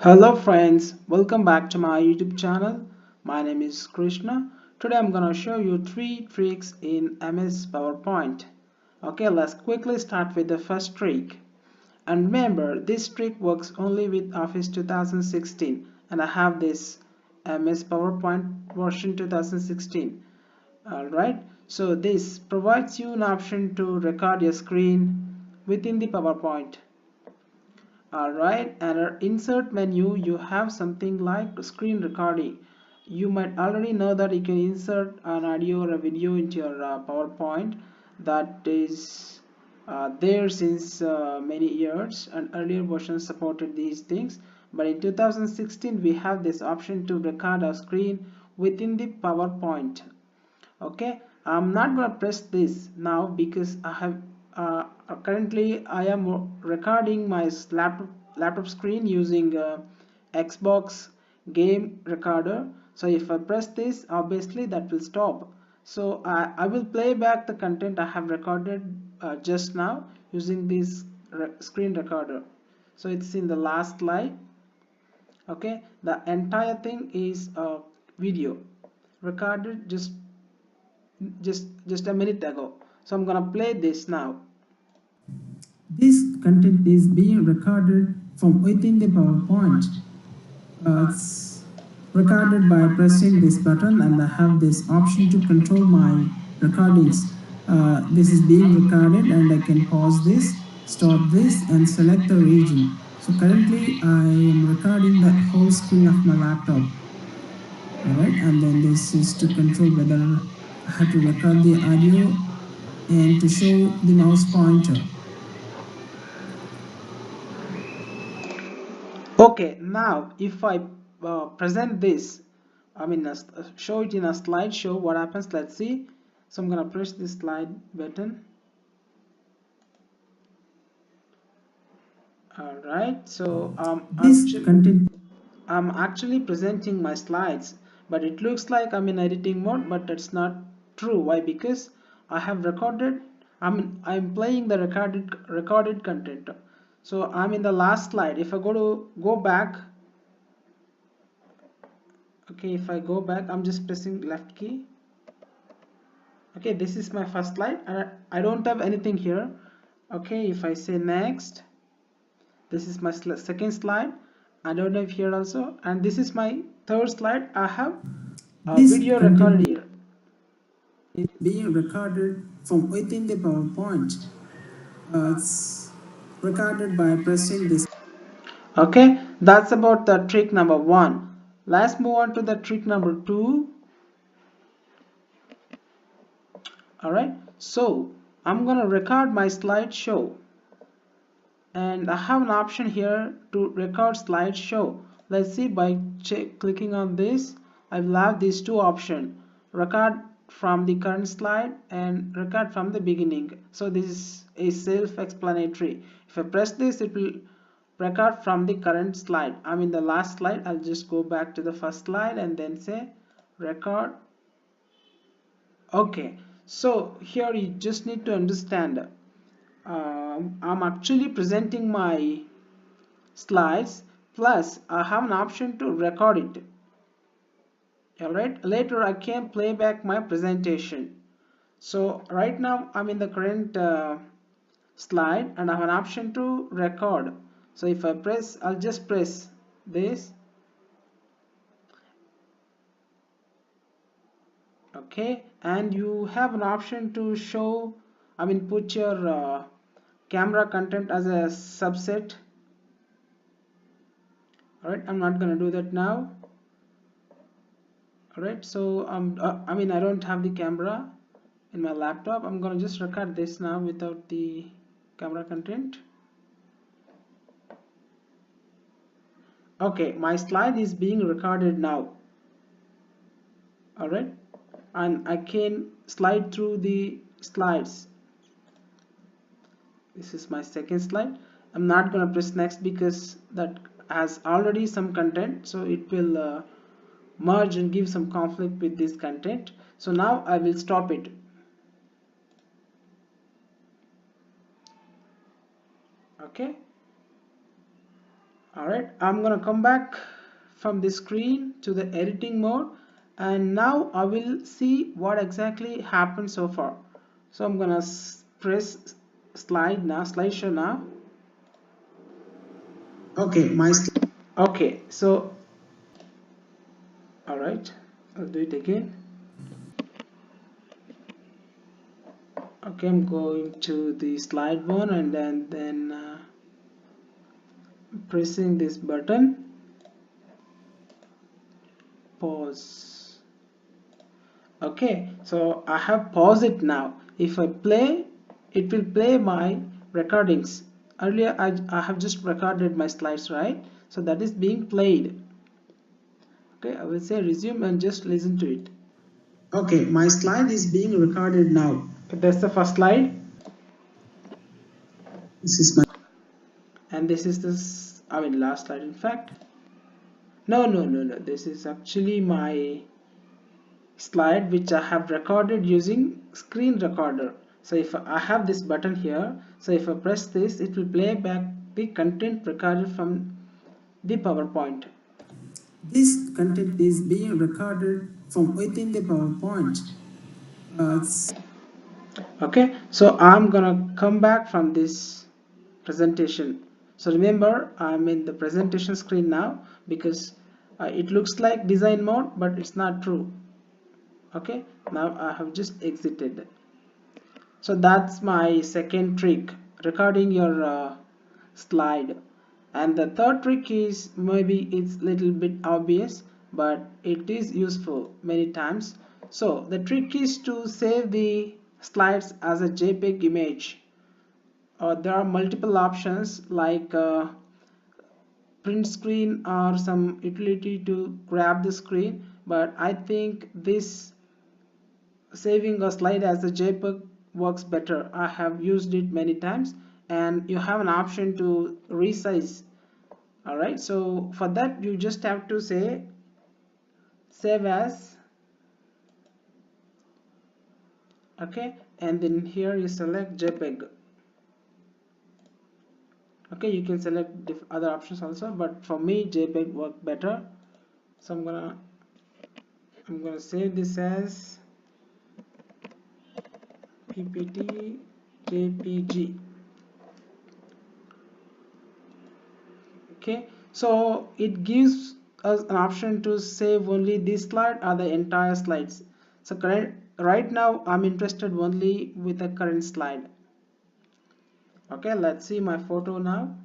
Hello friends, welcome back to my YouTube channel. My name is Krishna. Today I'm gonna show you 3 tricks in MS PowerPoint. Okay, let's quickly start with the first trick. And remember, this trick works only with Office 2016 and I have this MS PowerPoint version 2016. Alright, so this provides you an option to record your screen within the PowerPoint. Alright, and our insert menu you have something like screen recording. You might already know that you can insert an audio or a video into your PowerPoint. That is there since many years, and earlier versions supported these things, but in 2016 we have this option to record a screen within the PowerPoint. Okay, I'm not gonna press this now because I have currently I am recording my laptop screen using Xbox game recorder. So if I press this, obviously that will stop. So I will play back the content I have recorded just now using this screen recorder. So it's in the last slide. Okay, the entire thing is a video recorded just a minute ago. So I'm gonna play this now. This content is being recorded from within the PowerPoint. It's recorded by pressing this button, and I have this option to control my recordings. This is being recorded and I can pause this, stop this, and select the region. So currently I am recording the whole screen of my laptop. Alright, and then this is to control whether I have to record the audio and to show the mouse pointer. Okay, now if I present this, show it in a slideshow, what happens? Let's see. So I'm gonna press this slide button. Alright, so I'm actually presenting my slides, but it looks like I'm in editing mode, but that's not true. Why? Because I have recorded, I'm playing the recorded content. So I'm in the last slide. If I go back, okay, if I go back, I'm just pressing left key. Okay, this is my first slide and I don't have anything here. Okay, if I say next, this is my second slide. I don't have here also, and this is my third slide. I have a video recorded here. It's being recorded from within the PowerPoint. It's recorded by pressing this. Okay, that's about the trick number 1. Let's move on to the trick number 2. Alright, so I'm gonna record my slideshow, and I have an option here to record slideshow. Let's see, by clicking on this, I will have these two options: record from the current slide and record from the beginning. So this is self-explanatory. If I press this, it will record from the current slide. I'm in the last slide. I'll just go back to the first slide and then say record. Okay, so here you just need to understand, I'm actually presenting my slides, plus I have an option to record it. Alright, later I can play back my presentation. So right now I'm in the current slide and I have an option to record. So if I press, I'll just press this. Okay, and you have an option to show, put your camera content as a subset. Alright, I'm not gonna do that now. Alright, so I don't have the camera in my laptop. I'm gonna just record this now without the camera content. Okay, my slide is being recorded now. Alright, and I can slide through the slides. This is my second slide. I'm not gonna press next because that has already some content, so it will merge and give some conflict with this content. So now I will stop it. Okay, Alright, I'm gonna come back from the screen to the editing mode, and now I will see what exactly happened so far. So I'm gonna press slideshow now. Okay, so alright, I'll do it again. Okay, I'm going to the slide one, and then pressing this button, pause. Okay, so I have paused it now. If I play, it will play my recordings. Earlier I have just recorded my slides, right? So that is being played. Okay, I will say resume and just listen to it. Okay, my slide is being recorded now. That's the first slide, This is my and this is this, I mean last slide in fact. No, this is actually my slide which I have recorded using screen recorder. So if I have this button here, so if I press this, it will play back the content recorded from the PowerPoint. this content is being recorded from within the PowerPoint. Uh, Okay, so I'm gonna come back from this presentation. So remember, I'm in the presentation screen now because it looks like design mode, but it's not true. Okay, now I have just exited. So that's my second trick, recording your slide. And the third trick is, maybe it's little bit obvious, but it is useful many times. So the trick is to save the slides as a JPEG image. There are multiple options like print screen or some utility to grab the screen, but I think this saving a slide as a JPEG works better. I have used it many times, and you have an option to resize. Alright, so for that you just have to say save as, okay, and then here you select JPEG. Okay, you can select other options also, but for me JPEG work better. So I'm gonna save this as PPT JPG. Okay, so it gives us an option to save only this slide or the entire slides. So right now I'm interested only with the current slide. Okay, let's see my photo now.